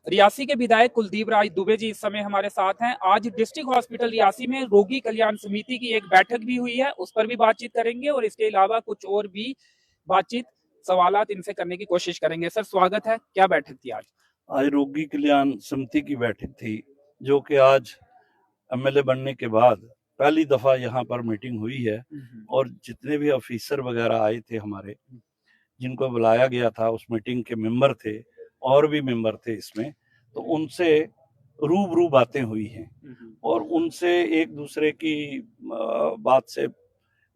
रियासी के विधायक कुलदीप राज दुबे जी इस समय हमारे साथ हैं। आज डिस्ट्रिक्ट हॉस्पिटल रियासी में रोगी कल्याण समिति की एक बैठक भी हुई है, उस पर भी बातचीत करेंगे और इसके अलावा कुछ और भी बातचीत सवालात इनसे करने की कोशिश करेंगे। सर स्वागत है, क्या बैठक थी आज? आज रोगी कल्याण समिति की बैठक थी, जो कि आज एमएलए बनने के बाद पहली दफा यहाँ पर मीटिंग हुई है और जितने भी ऑफिसर वगैरह आए थे हमारे, जिनको बुलाया गया था, उस मीटिंग के मेंबर थे और भी मेंबर थे इसमें, तो उनसे रूबरू बातें हुई हैं और उनसे एक दूसरे की बात से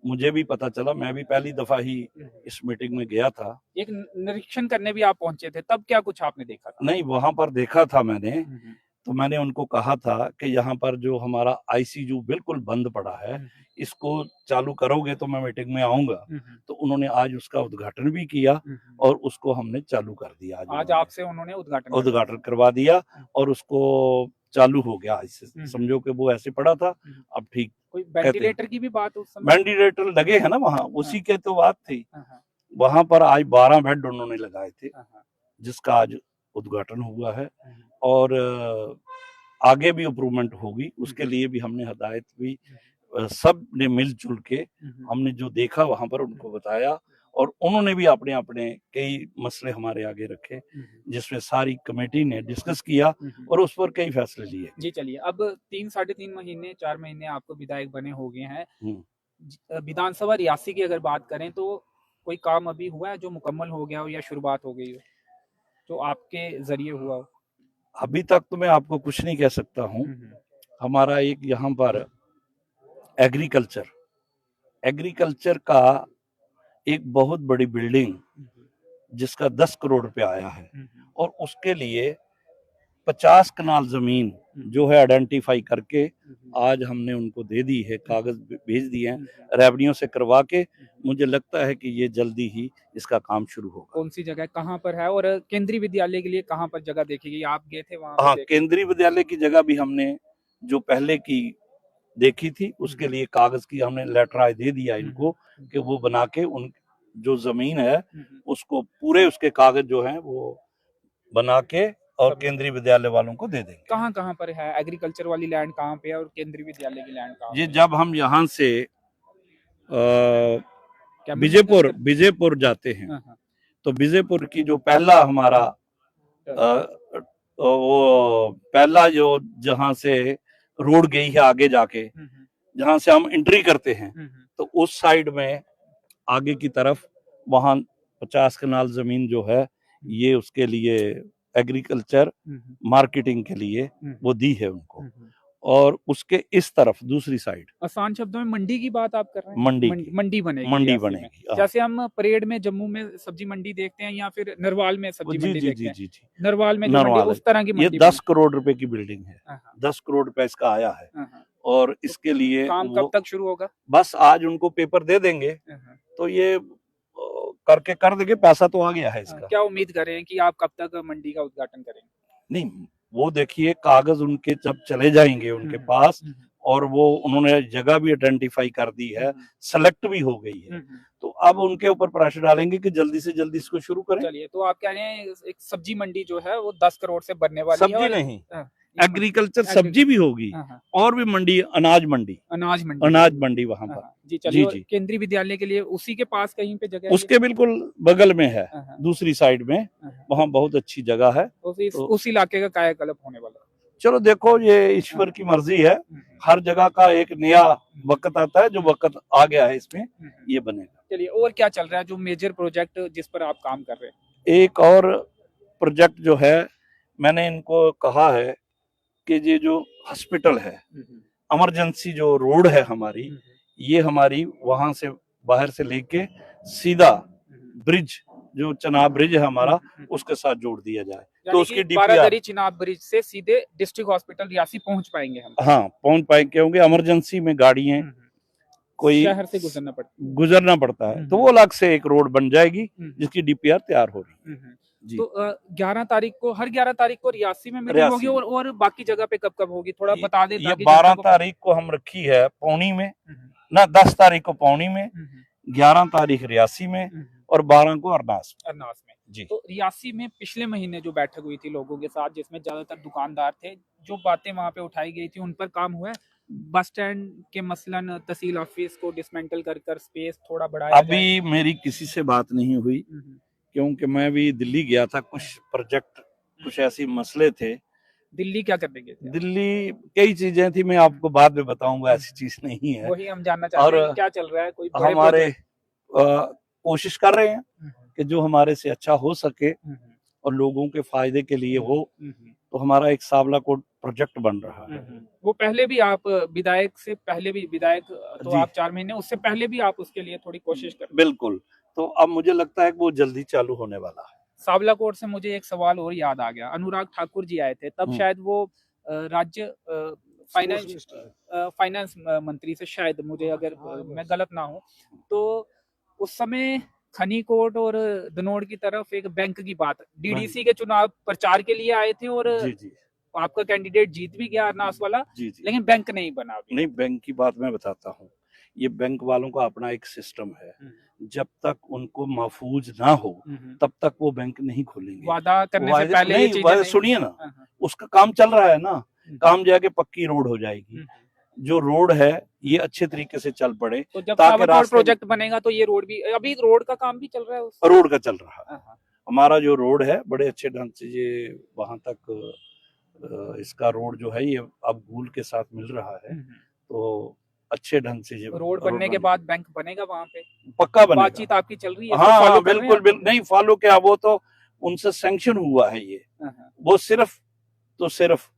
मुझे भी पता चला। मैं भी पहली दफा ही इस मीटिंग में गया था। एक निरीक्षण करने भी आप पहुंचे थे, तब क्या कुछ आपने देखा था? नहीं, वहां पर देखा था मैंने, तो मैंने उनको कहा था कि यहाँ पर जो हमारा आईसीयू बिल्कुल बंद पड़ा है, इसको चालू करोगे तो मैं मीटिंग में आऊंगा। तो उन्होंने आज उसका उद्घाटन भी किया और उसको हमने चालू कर दिया। आज आपसे उन्होंने उद्घाटन करवा दिया और उसको चालू हो गया। आज से समझो कि वो ऐसे पड़ा था, अब ठीक। कोई वेंटिलेटर की भी बात उस समय? वेंटिलेटर लगे हैं ना वहाँ, उसी के तो बात थी। वहां पर आज 12 बेड उन्होंने लगाए थे, जिसका आज उद्घाटन हुआ है और आगे भी इम्प्रूवमेंट होगी। उसके लिए भी हमने हिदायत भी सब ने मिलजुल के हमने जो देखा वहां पर उनको बताया और उन्होंने भी अपने अपने कई मसले हमारे आगे रखे, जिसमें सारी कमेटी ने डिस्कस किया और उस पर कई फैसले लिए। जी चलिए, अब 3-3.5 महीने 4 महीने आपको विधायक बने हो गए हैं। विधानसभा रियासी की अगर बात करें तो कोई काम अभी हुआ है जो मुकम्मल हो गया हो या शुरुआत हो गई हो जो आपके जरिए हुआ हो? अभी तक तो मैं आपको कुछ नहीं कह सकता हूँ। हमारा एक यहाँ पर एग्रीकल्चर का एक बहुत बड़ी बिल्डिंग जिसका 10 करोड़ रुपया आया है और उसके लिए 50 कनाल जमीन जो है आइडेंटिफाई करके आज हमने उनको दे दी है, कागज भेज दिए हैं रेवेन्यू से करवा के। मुझे लगता है कि ये जल्दी ही इसका काम शुरू होगा। कौन सी जगह, कहाँ पर है और केंद्रीय विद्यालय के लिए कहाँ पर जगह देखी गई? आप गए थे वहाँ? हाँ, केंद्रीय विद्यालय की जगह भी हमने जो पहले की देखी थी, उसके लिए कागज की हमने लेटर आज दे दिया इनको कि वो बना के उन जो जमीन है उसको पूरे उसके कागज जो है वो बना के और केंद्रीय विद्यालय वालों को दे देंगे। कहाँ कहाँ पर है एग्रीकल्चर वाली लैंड, कहाँ पे है और केंद्रीय विद्यालय की लैंड कहाँ? ये जब हम यहाँ से विजयपुर जाते हैं तो विजयपुर की जो पहला हमारा वो पहला जो जहाँ से रोड गई है आगे जाके, जहाँ से हम एंट्री करते हैं, तो उस साइड में आगे की तरफ वहां 50 कनाल जमीन जो है ये उसके लिए एग्रीकल्चर मार्केटिंग के लिए वो दी है उनको। और उसके इस तरफ दूसरी साइड, आसान शब्दों में मंडी की बात आप कर रहे हैं? मंडी बनेगी। जैसे हम परेड में जम्मू में सब्जी मंडी देखते हैं या फिर नरवाल में सब्जी मंडी देखते हैं। नरवाल में उस तरह की मंडी। ये 10 करोड़ रुपए की बिल्डिंग है, 10 करोड़ रुपए इसका आया है और इसके लिए काम कब तक शुरू होगा? बस आज उनको पेपर दे देंगे तो ये करके कर देंगे। पैसा तो आ गया है इसका। क्या उम्मीद करें कि आप कब तक मंडी का उद्घाटन करेंगे? नहीं, वो देखिए कागज उनके जब चले जाएंगे उनके पास और वो उन्होंने जगह भी आइडेंटिफाई कर दी है, सेलेक्ट भी हो गई है, तो अब उनके ऊपर प्रेशर डालेंगे कि जल्दी से जल्दी इसको शुरू करें। चलिए, तो आप कह रहे हैं एक सब्जी मंडी जो है वो 10 करोड़ से बनने वाली है? सब्जी नहीं, एग्रीकल्चर सब्जी भी होगी और भी मंडी, अनाज मंडी वहां पर। जी चलिए, केंद्रीय विद्यालय के लिए उसी के पास कहीं पे जगह? उसके बिल्कुल बगल में है, दूसरी साइड में, वहां बहुत अच्छी जगह है। उस इलाके का कायाकल्प होने वाला। चलो देखो, ये ईश्वर की मर्जी है, हर जगह का एक नया वक्त आता है, जो वक्त आ गया है इसमें ये बनेगा। चलिए, और क्या चल रहा है जो मेजर प्रोजेक्ट जिस पर आप काम कर रहे हैं? एक और प्रोजेक्ट जो है, मैंने इनको कहा है कि ये जो हॉस्पिटल है, इमरजेंसी जो रोड है हमारी, ये हमारी वहां से बाहर से लेके सीधा ब्रिज जो चनाब ब्रिज है हमारा, उसके साथ जोड़ दिया जाए तो उसकी डीपीआर चिनाब ब्रिज से सीधे डिस्ट्रिक्ट हॉस्पिटल रियासी पहुंच पाएंगे हम? हाँ, पहुंच पाएंगे, क्योंकि इमरजेंसी में गाड़ियां कोई शहर से गुजरना पड़ता है, तो वो अलग से एक रोड बन जाएगी जिसकी डीपीआर तैयार हो रही है। तो 11 तारीख को, हर 11 तारीख को रियासी में मीटिंग होगी और बाकी जगह पे कब कब होगी थोड़ा बता दें। ये 12 तारीख को हम रखी है पौनी में, ना 10 तारीख को पौनी में, 11 तारीख रियासी में और 12 को अरनास अरनास में। जी। तो रियासी में पिछले महीने जो बैठक हुई थी लोगों के साथ, जिसमें ज्यादातर दुकानदार थे, जो बातें वहां पे उठाई गई थी उन पर काम हुआ है? बस स्टैंड के मसलन तहसील ऑफिस को डिसमेंटल कर स्पेस थोड़ा बढ़ाया अभी मेरी किसी से बात नहीं हुई, क्योंकि मैं भी दिल्ली गया था, कुछ प्रोजेक्ट, कुछ ऐसे मसले थे। दिल्ली क्या करने गए थे? दिल्ली कई चीजें थी, मैं आपको बाद में बताऊंगा, ऐसी चीज नहीं है। वही हम जानना चाहते हैं और क्या चल रहा है, कोई बड़े हमारे कोशिश कर रहे हैं कि जो हमारे से अच्छा हो सके और लोगों के फायदे के लिए हो, तो हमारा एक सावला कोट प्रोजेक्ट बन रहा है। वो पहले भी आप विधायक से पहले भी विधायक तो आप 4 महीने, उससे पहले भी आप उसके लिए थोड़ी कोशिश कर। बिल्कुल, तो अब मुझे लगता है कि वो जल्दी चालू होने वाला है। सावला कोट से मुझे एक सवाल और याद आ गया, अनुराग ठाकुर जी आए थे तब, शायद वो राज्य फाइनेंस मंत्री से, शायद मुझे अगर मैं गलत ना हूं, तो उस समय खनी कोट और धनोड़ की तरफ एक बैंक की बात, डीडीसी के चुनाव प्रचार के लिए आए थे और जी जी, आपका कैंडिडेट जीत भी गया अरनास वाला, जी जी, लेकिन बैंक नहीं बना अभी। नहीं, बैंक की बात मैं बताता हूँ, ये बैंक वालों का अपना एक सिस्टम है, जब तक उनको महफूज ना हो तब तक वो बैंक नहीं खोलेंगे। वादा करने से पहले ये चीजें नहीं, सुनिए ना, उसका काम चल रहा है ना, काम जाके पक्की रोड हो जाएगी। जो रोड है ये अच्छे तरीके से चल पड़े, तो जब सावरकोट प्रोजेक्ट बनेगा तो ये रोड भी, अभी रोड का काम भी चल रहा है, रोड का चल रहा है। हमारा जो रोड है बड़े अच्छे ढंग से ये वहां तक इसका रोड जो है ये अब गूल के साथ मिल रहा है, तो अच्छे ढंग से ये रोड बनने के बाद बैंक बनेगा वहां पे, पक्का बनेगा। बातचीत आपकी चल रही है? हाँ बिल्कुल बिल्कुल, नहीं फॉलो क्या, वो तो उनसे सैंक्शन हुआ है ये, वो सिर्फ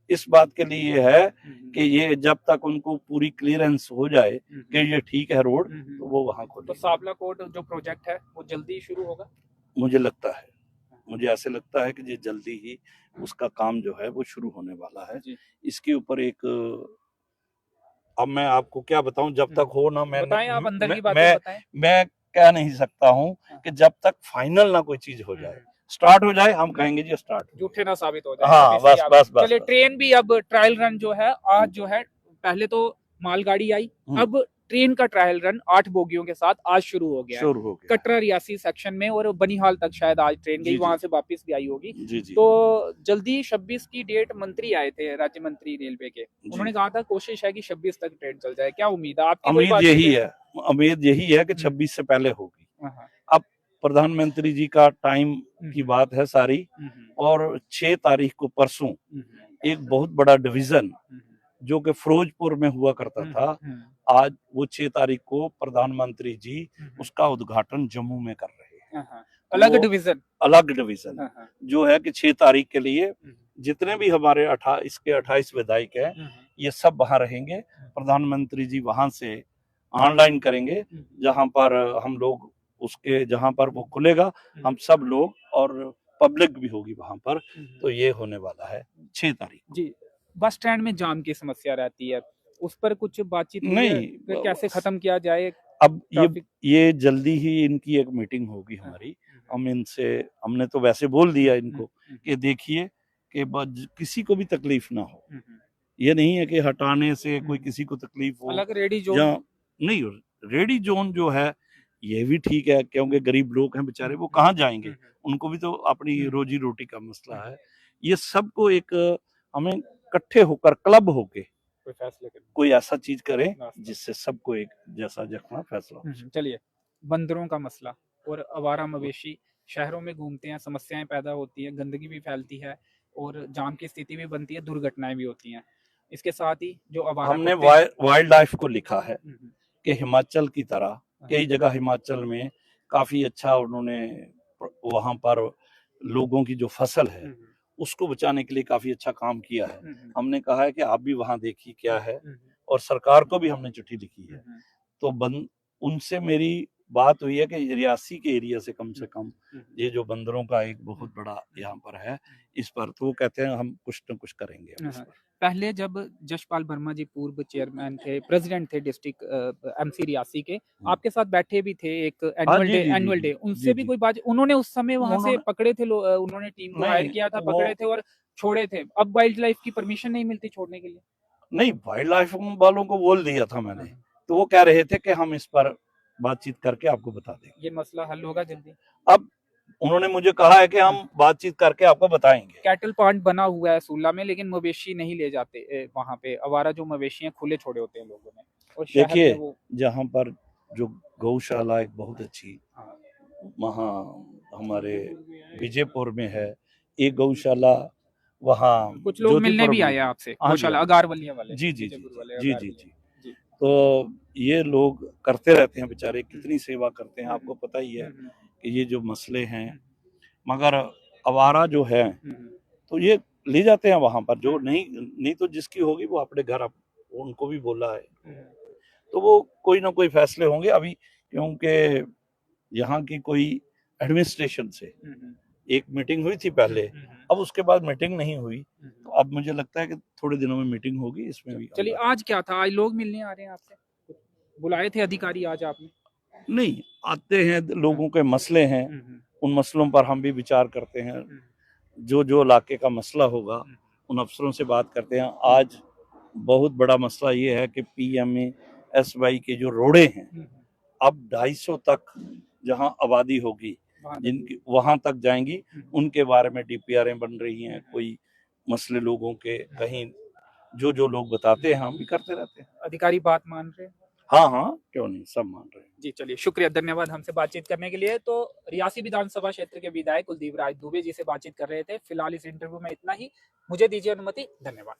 इस बात के लिए है कि ये जब तक उनको पूरी क्लियरेंस हो जाए कि ये ठीक है रोड, तो वो वहां खोले। तो सावला कोट जो प्रोजेक्ट है वो जल्दी शुरू होगा, मुझे लगता है, मुझे ऐसे लगता है कि ये जल्दी ही उसका काम जो है वो शुरू होने वाला है। इसके ऊपर एक, अब मैं आपको क्या बताऊं, जब तक हो ना, मैं आप अंदर की बातें बताएं। मैं कह नहीं सकता हूं कि जब तक फाइनल ना कोई चीज हो जाए, स्टार्ट हो जाए, हम कहेंगे जी स्टार्ट, झूठे ना साबित हो जाए। हाँ बस। चलिए, ट्रेन भी अब ट्रायल रन जो है आज जो है, पहले तो मालगाड़ी आई, अब ट्रेन का ट्रायल रन 8 बोगियों के साथ आज शुरू हो गया है। कटरा रियासी सेक्शन में, और बनिहाल तक शायद आज ट्रेन गई, वहां से वापस भी आई होगी। तो जल्दी 26 की डेट, मंत्री आए थे राज्य मंत्री रेलवे के, उन्होंने कहा था कोशिश है कि 26 तक ट्रेन चल जाए, क्या उम्मीद है आपकी? उम्मीद यही है कि 26 से पहले होगी। अब प्रधानमंत्री जी का टाइम की बात है सारी, और 6 तारीख को परसों एक बहुत बड़ा डिवीजन जो कि फिरोजपुर में हुआ करता था, आज वो 6 तारीख को प्रधानमंत्री जी उसका उद्घाटन जम्मू में कर रहे हैं। अलग डिवीजन जो है कि 6 तारीख के लिए जितने भी हमारे 28 विधायक हैं, ये सब वहां रहेंगे। प्रधानमंत्री जी वहां से ऑनलाइन करेंगे, जहां पर हम लोग उसके, जहां पर वो खुलेगा, हम सब लोग और पब्लिक भी होगी वहां पर। तो ये होने वाला है 6 तारीख जी। बस स्टैंड में जाम की समस्या रहती है, उस पर कुछ बातचीत नहीं, कैसे खत्म किया जाए? अब ये जल्दी ही इनकी एक मीटिंग होगी हमारी, हम इनसे, हमने तो वैसे बोल दिया इनको कि देखिए कि किसी को भी तकलीफ ना हो, ये नहीं है कि हटाने से कोई किसी को तकलीफ हो। अलग रेडी जोन नहीं, रेडी जोन जो है ये भी ठीक है, क्योंकि गरीब लोग हैं बेचारे, वो कहाँ जाएंगे, उनको भी तो अपनी रोजी रोटी का मसला है। ये सबको एक, हमें इकट्ठे होकर, क्लब होके कोई ऐसा चीज करें जिससे सबको एक जैसा जखना फैसला। चलिए, बंदरों का मसला और आवारा मवेशी शहरों में घूमते हैं, समस्याएं पैदा होती हैं, गंदगी भी फैलती है और जाम की स्थिति भी बनती है, दुर्घटनाएं भी होती हैं। इसके साथ ही जो आवारा, हमने वाइल्ड लाइफ को लिखा है कि हिमाचल की तरह कई जगह, हिमाचल में काफी अच्छा उन्होंने वहां पर लोगों की जो फसल है उसको बचाने के लिए काफी अच्छा काम किया है। हमने कहा है कि आप भी वहां देखिए क्या है, और सरकार को भी हमने चिट्ठी लिखी है। तो उनसे मेरी बात हुई है कि रियासी के एरिया से कम ये जो बंदरों का एक बहुत बड़ा यहाँ पर है, इस पर तो वो कहते हैं हम कुछ न कुछ करेंगे। पहले जब जशपाल वर्मा जी पूर्व चेयरमैन थे, प्रेसिडेंट थे डिस्ट्रिक्ट एमसी रियासी के, आपके साथ बैठे भी थे एक एनुअल डे, उनसे भी कोई बात, उन्होंने उस समय वहां से पकड़े थे, उन्होंने टीम को हायर किया था, पकड़े थे और छोड़े थे। अब वाइल्ड लाइफ की परमिशन नहीं मिलती छोड़ने के लिए? नहीं, वाइल्ड लाइफ वालों को बोल दिया था मैंने, तो वो कह रहे थे कि हम इस पर बातचीत करके आपको बता देंगे। ये मसला हल होगा जल्दी? अब उन्होंने मुझे कहा है कि हम बातचीत करके आपको बताएंगे। कैटल पॉइंट बना हुआ है सूला में, लेकिन मवेशी नहीं ले जाते वहां पे, आवारा जो मवेशी हैं खुले छोड़े होते हैं लोगों ने। और शहर देखिए में वो जहाँ पर जो गौशाला एक बहुत अच्छी हाँ, वहाँ हमारे विजयपुर में है एक गौशाला, वहाँ कुछ लोग मिलने ज्योतिपुर भी में। आए हैं आपसे, हाँ जी, गौशाला हाँ अगारवलिया वाले, जी जी जी विजयपुर वाले जी जी अगारवलिया। जी। जी। तो ये लोग करते रहते हैं बेचारे, कितनी सेवा करते हैं, आपको पता ही है कि ये जो मसले हैं। मगर आवारा जो है तो ये ले जाते हैं वहां पर, जो नहीं तो जिसकी होगी वो अपने घर, उनको भी बोला है तो वो कोई ना कोई फैसले होंगे अभी, क्योंकि यहाँ की कोई एडमिनिस्ट्रेशन से एक मीटिंग हुई थी पहले, अब उसके बाद मीटिंग नहीं हुई, तो अब मुझे लगता है कि थोड़े दिनों में मीटिंग होगी इसमें भी। चलिए, आज क्या था? आज लोग मिलने आ रहे हैं आपसे, बुलाए थे अधिकारी आज आपने? नहीं, आते हैं, लोगों के मसले हैं, उन मसलों पर हम भी विचार करते हैं, जो जो इलाके का मसला होगा उन अफसरों से बात करते हैं। आज बहुत बड़ा मसला ये है कि PMASY के जो रोडे हैं अब 250 तक जहाँ आबादी होगी जिनकी वहां तक जाएंगी, उनके बारे में DPRएं बन रही हैं, कोई मसले लोगों के, कहीं जो जो लोग बताते हैं हम भी करते रहते हैं। अधिकारी बात मान रहे हैं? हाँ हाँ, क्यों नहीं, सब मान रहे हैं। जी चलिए, शुक्रिया, धन्यवाद हमसे बातचीत करने के लिए। तो रियासी विधानसभा क्षेत्र के विधायक कुलदीप राय दुबे जी से बातचीत कर रहे थे। फिलहाल इस इंटरव्यू में इतना ही, मुझे दीजिए अनुमति, धन्यवाद।